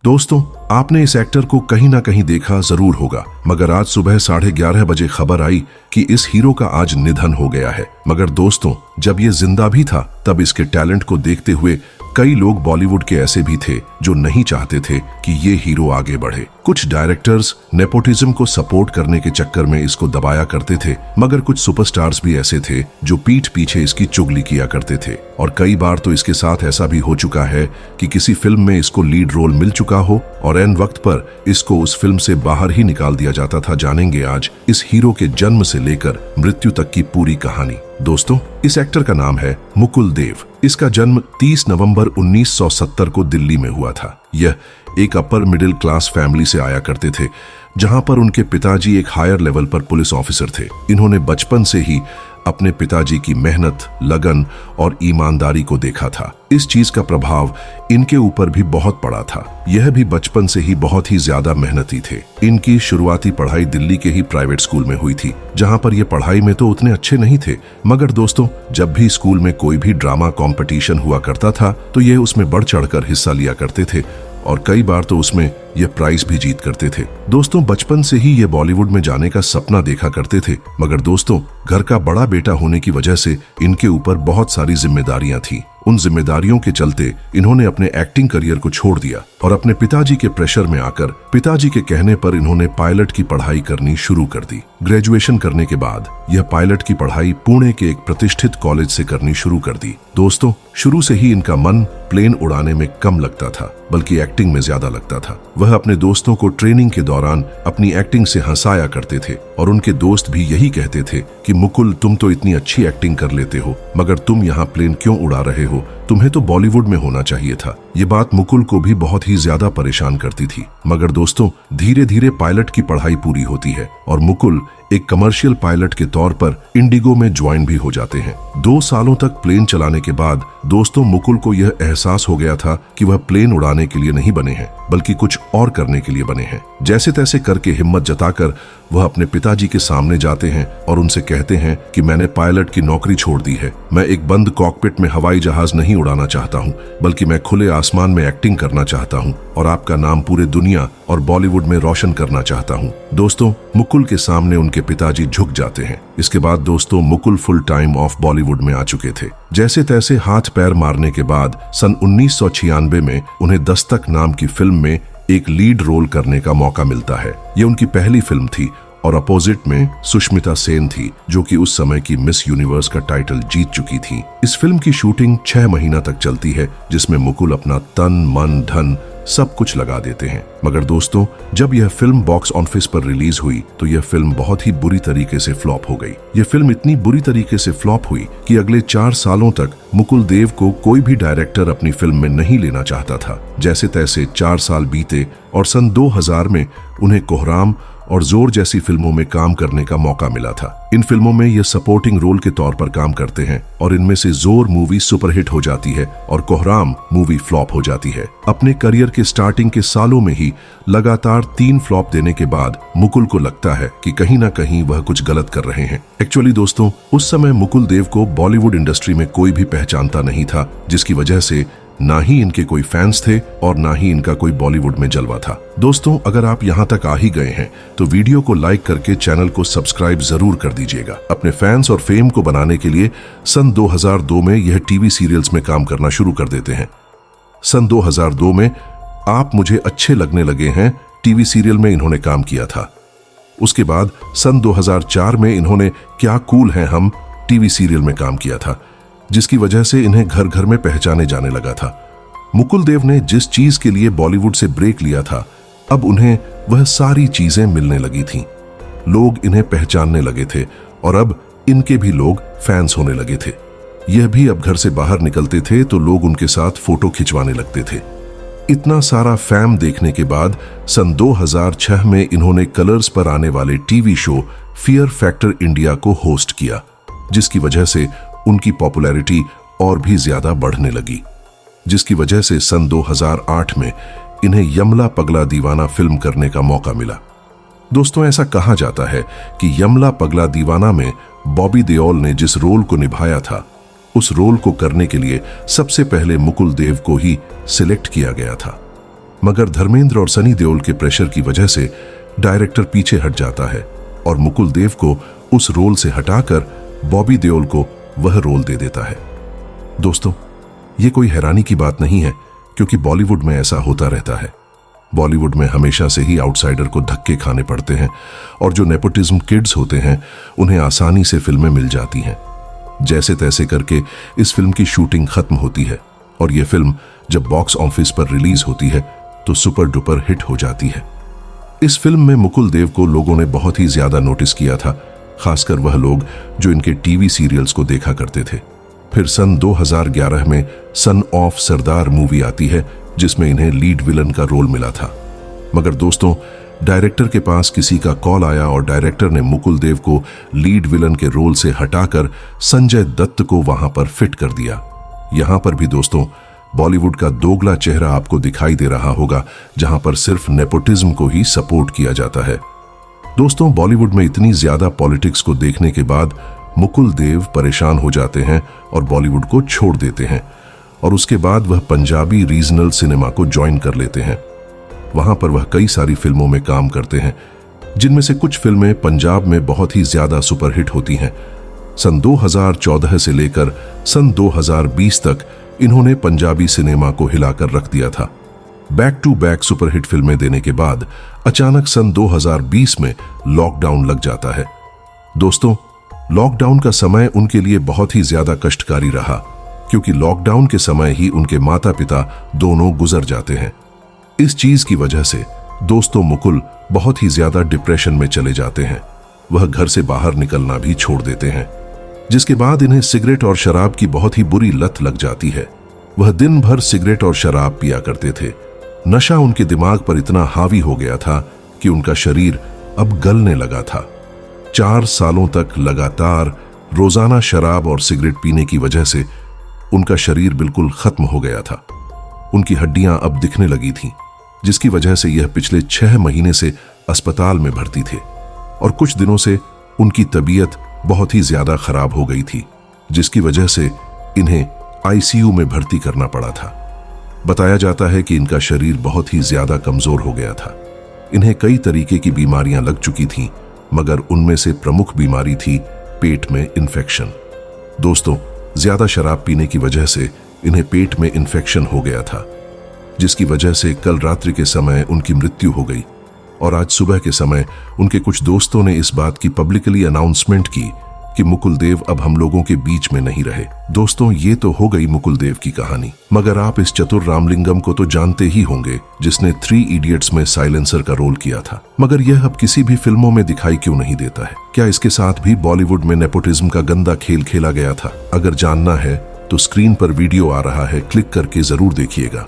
दोस्तों, आपने इस एक्टर को कहीं ना कहीं देखा जरूर होगा, मगर आज सुबह 11:30 बजे खबर आई कि इस हीरो का आज निधन हो गया है। मगर दोस्तों, जब ये जिंदा भी था तब इसके टैलेंट को देखते हुए कई लोग बॉलीवुड के ऐसे भी थे जो नहीं चाहते थे कि ये हीरो आगे बढ़े। कुछ डायरेक्टर्स नेपोटिज्म को सपोर्ट करने के चक्कर में इसको दबाया करते थे, मगर कुछ सुपरस्टार्स भी ऐसे थे जो पीठ पीछे इसकी चुगली किया करते थे। और कई बार तो इसके साथ ऐसा भी हो चुका है कि किसी फिल्म में इसको लीड रोल मिल चुका हो और एन वक्त पर इसको उस फिल्म से बाहर ही निकाल दिया जाता था। जानेंगे आज इस हीरो के जन्म से लेकर मृत्यु तक की पूरी कहानी। दोस्तों, इस एक्टर का नाम है मुकुल देव। इसका जन्म 30 नवंबर 1970 को दिल्ली में हुआ था। यह एक अपर मिडिल क्लास फैमिली से आया करते थे, जहां पर उनके पिताजी एक हायर लेवल पर पुलिस ऑफिसर थे। इन्होंने बचपन से ही अपने पिताजी की मेहनत, लगन और ईमानदारी को देखा था। इस चीज का प्रभाव इनके ऊपर भी बहुत पड़ा था। यह भी बचपन से ही बहुत ही ज्यादा मेहनती थे। इनकी शुरुआती पढ़ाई दिल्ली के ही प्राइवेट स्कूल में हुई थी, जहां पर ये पढ़ाई में तो उतने अच्छे नहीं थे, मगर दोस्तों, जब भी स्कूल में कोई भी ड्रामा कंपटीशन हुआ करता था तो ये उसमें बढ़ चढ़कर हिस्सा लिया करते थे और कई बार तो उसमें ये प्राइज भी जीत करते थे। दोस्तों, बचपन से ही ये बॉलीवुड में जाने का सपना देखा करते थे, मगर दोस्तों, घर का बड़ा बेटा होने की वजह से इनके ऊपर बहुत सारी जिम्मेदारियां थी। उन जिम्मेदारियों के चलते इन्होंने अपने एक्टिंग करियर को छोड़ दिया और अपने पिताजी के प्रेशर में आकर पिताजी के कहने पर इन्होंने पायलट की पढ़ाई करनी शुरू कर दी। ग्रेजुएशन करने के बाद यह पायलट की पढ़ाई पुणे के एक प्रतिष्ठित कॉलेज से करनी शुरू कर दी। दोस्तों, शुरू से ही इनका मन प्लेन उड़ाने में कम लगता था, बल्कि एक्टिंग में ज्यादा लगता था। वह अपने दोस्तों को ट्रेनिंग के दौरान अपनी एक्टिंग से हंसाया करते थे और उनके दोस्त भी यही कहते थे कि मुकुल, तुम तो इतनी अच्छी एक्टिंग कर लेते हो, मगर तुम यहाँ प्लेन क्यों उड़ा रहे हो? तुम्हें तो बॉलीवुड में होना चाहिए था। ये बात मुकुल को भी बहुत ही ज्यादा परेशान करती थी। मगर दोस्तों, धीरे धीरे पायलट की पढ़ाई पूरी होती है और मुकुल एक कमर्शियल पायलट के तौर पर इंडिगो में ज्वाइन भी हो जाते हैं। 2 सालों तक प्लेन चलाने के बाद दोस्तों, मुकुल को यह एहसास हो गया था कि वह प्लेन उड़ाने के लिए नहीं बने हैं, बल्कि कुछ और करने के लिए बने हैं। जैसे तैसे करके हिम्मत जताकर वह अपने पिताजी के सामने जाते हैं और उनसे कहते हैं कि मैंने पायलट की नौकरी छोड़ दी है। मैं एक बंद कॉकपिट में हवाई जहाज नहीं उड़ाना चाहता हूँ, बल्कि मैं खुले आसमान में एक्टिंग करना चाहता हूँ और आपका नाम पूरे दुनिया और बॉलीवुड में रोशन करना चाहता हूँ। दोस्तों, मुकुल के सामने उनके पिताजी झुक जाते हैं। इसके बाद दोस्तों, Mukul full time of Bollywood में आ चुके थे। जैसे तैसे हाथ पैर मारने के बाद सन 1996 में उन्हें दस्तक नाम की फिल्म में एक लीड रोल करने का मौका मिलता है। यह उनकी पहली फिल्म थी और अपोजिट में सुष्मिता सेन थी, जो कि उस समय की मिस यूनिवर्स का टाइटल जीत चुकी थी। इस फिल्म की शूटिंग 6 महीना तक चलती है, जिसमें मुकुल अपना तन, मन, धन सब कुछ लगा देते हैं। मगर दोस्तों, जब यह फिल्म बॉक्स ऑफिस पर रिलीज हुई तो यह फिल्म बहुत ही बुरी तरीके से फ्लॉप हो गई। यह फिल्म इतनी बुरी तरीके से फ्लॉप हुई कि अगले 4 सालों तक मुकुल देव को कोई भी डायरेक्टर अपनी फिल्म में नहीं लेना चाहता था। जैसे तैसे 4 साल बीते और सन 2000 में उन्हें कोहराम और जोर जैसी फिल्मों में काम करने का मौका मिला था। इन फिल्मों में ये सपोर्टिंग रोल के तौर पर काम करते हैं और इनमें से जोर मूवी सुपरहिट हो जाती है और कोहराम मूवी फ्लॉप हो जाती है। अपने करियर के स्टार्टिंग के सालों में ही लगातार 3 फ्लॉप देने के बाद मुकुल को लगता है कि कहीं ना कहीं वह कुछ गलत कर रहे हैं। एक्चुअली दोस्तों, उस समय मुकुल देव को बॉलीवुड इंडस्ट्री में कोई भी पहचानता नहीं था, जिसकी वजह से ना ही इनके कोई फैंस थे और ना ही इनका कोई बॉलीवुड में जलवा था। दोस्तों, अगर आप यहाँ तक आ ही गए हैं तो वीडियो को लाइक करके चैनल को सब्सक्राइब जरूर कर दीजिएगा। अपने फैंस और फेम को बनाने के लिए सन 2002 में यह टीवी सीरियल्स में काम करना शुरू कर देते हैं। सन 2002 में आप मुझे अच्छे लगने लगे हैं टीवी सीरियल में इन्होंने काम किया था। उसके बाद सन 2004 में इन्होंने क्या कूल हैं हम टीवी सीरियल में काम किया था, जिसकी वजह से इन्हें घर घर में पहचाने जाने लगा था। मुकुल देव ने जिस चीज के लिए बॉलीवुड से ब्रेक लिया था, अब उन्हें वह सारी चीजें मिलने लगी थीं। लोग इन्हें पहचानने लगे थे और अब इनके भी लोग फैंस होने लगे थे। यह भी अब घर से बाहर निकलते थे तो लोग उनके साथ फोटो खिंचवाने लगते थे। इतना सारा फैम देखने के बाद सन 2006 में इन्होंने कलर्स पर आने वाले TV show fear factor India को होस्ट किया, जिसकी वजह से उनकी पॉपुलैरिटी और भी ज्यादा बढ़ने लगी, जिसकी वजह से सन 2008 में इन्हें यमला पगला दीवाना फिल्म करने का मौका मिला। दोस्तों, ऐसा कहा जाता है कि यमला पगला दीवाना में बॉबी देओल ने जिस रोल को निभाया था, उस रोल को करने के लिए सबसे पहले मुकुल देव को ही सिलेक्ट किया गया था। मगर धर्मेंद्र और सनी देओल के प्रेशर की वजह से डायरेक्टर पीछे हट जाता है और मुकुल देव को उस रोल से हटाकर बॉबी देओल को वह रोल दे देता है। दोस्तों, ये कोई हैरानी की बात नहीं है, क्योंकि बॉलीवुड में ऐसा होता रहता है। बॉलीवुड में हमेशा से ही आउटसाइडर को धक्के खाने पड़ते हैं और जो नेपोटिज्म किड्स होते हैं उन्हें आसानी से फिल्में मिल जाती हैं। जैसे तैसे करके इस फिल्म की शूटिंग खत्म होती है और यह फिल्म जब बॉक्स ऑफिस पर रिलीज होती है तो सुपर डुपर हिट हो जाती है। इस फिल्म में मुकुल देव को लोगों ने बहुत ही ज्यादा नोटिस किया था, खासकर वह लोग जो इनके टीवी सीरियल्स को देखा करते थे। फिर सन 2011 में सन ऑफ सरदार मूवी आती है जिसमें इन्हें लीड विलन का रोल मिला था। मगर दोस्तों, डायरेक्टर के पास किसी का कॉल आया और डायरेक्टर ने मुकुल देव को लीड विलन के रोल से हटाकर संजय दत्त को वहां पर फिट कर दिया। यहां पर भी दोस्तों बॉलीवुड का दोगला चेहरा आपको दिखाई दे रहा होगा, जहां पर सिर्फ नेपोटिज्म को ही सपोर्ट किया जाता है। दोस्तों, बॉलीवुड में इतनी ज्यादा पॉलिटिक्स को देखने के बाद मुकुल देव परेशान हो जाते हैं और बॉलीवुड को छोड़ देते हैं और उसके बाद वह पंजाबी रीजनल सिनेमा को ज्वाइन कर लेते हैं। वहां पर वह कई सारी फिल्मों में काम करते हैं, जिनमें से कुछ फिल्में पंजाब में बहुत ही ज्यादा सुपरहिट होती हैं। सन 2014 से लेकर सन 2020 तक इन्होंने पंजाबी सिनेमा को हिलाकर रख दिया था। बैक टू बैक सुपरहिट फिल्में देने के बाद अचानक सन 2020 में लॉकडाउन लग जाता है। दोस्तों, लॉकडाउन का समय उनके लिए बहुत ही ज्यादा कष्टकारी रहा, क्योंकि लॉकडाउन के समय ही उनके माता पिता दोनों गुजर जाते हैं। इस चीज की वजह से दोस्तों मुकुल बहुत ही ज्यादा डिप्रेशन में चले जाते हैं। वह घर से बाहर निकलना भी छोड़ देते हैं, जिसके बाद इन्हें सिगरेट और शराब की बहुत ही बुरी लत लग जाती है। वह दिन भर सिगरेट और शराब पिया करते थे। नशा उनके दिमाग पर इतना हावी हो गया था कि उनका शरीर अब गलने लगा था। 4 सालों तक लगातार रोजाना शराब और सिगरेट पीने की वजह से उनका शरीर बिल्कुल खत्म हो गया था। उनकी हड्डियां अब दिखने लगी थीं, जिसकी वजह से यह पिछले 6 महीने से अस्पताल में भर्ती थे और कुछ दिनों से उनकी तबीयत बहुत ही ज्यादा खराब हो गई थी, जिसकी वजह से इन्हें आईसीयू में भर्ती करना पड़ा था। बताया जाता है कि इनका शरीर बहुत ही ज्यादा कमजोर हो गया था। इन्हें कई तरीके की बीमारियां लग चुकी थीं, मगर उनमें से प्रमुख बीमारी थी पेट में इन्फेक्शन। दोस्तों, ज्यादा शराब पीने की वजह से इन्हें पेट में इन्फेक्शन हो गया था, जिसकी वजह से कल रात्रि के समय उनकी मृत्यु हो गई और आज सुबह के समय उनके कुछ दोस्तों ने इस बात की पब्लिकली अनाउंसमेंट की कि मुकुल देव अब हम लोगों के बीच में नहीं रहे। दोस्तों, ये तो हो गई मुकुल देव की कहानी, मगर आप इस चतुर रामलिंगम को तो जानते ही होंगे, जिसने 3 इडियट्स में साइलेंसर का रोल किया था। मगर यह अब किसी भी फिल्मों में दिखाई क्यों नहीं देता है? क्या इसके साथ भी बॉलीवुड में नेपोटिज्म का गंदा खेल खेला गया था? अगर जानना है तो स्क्रीन पर वीडियो आ रहा है, क्लिक करके जरूर देखिएगा।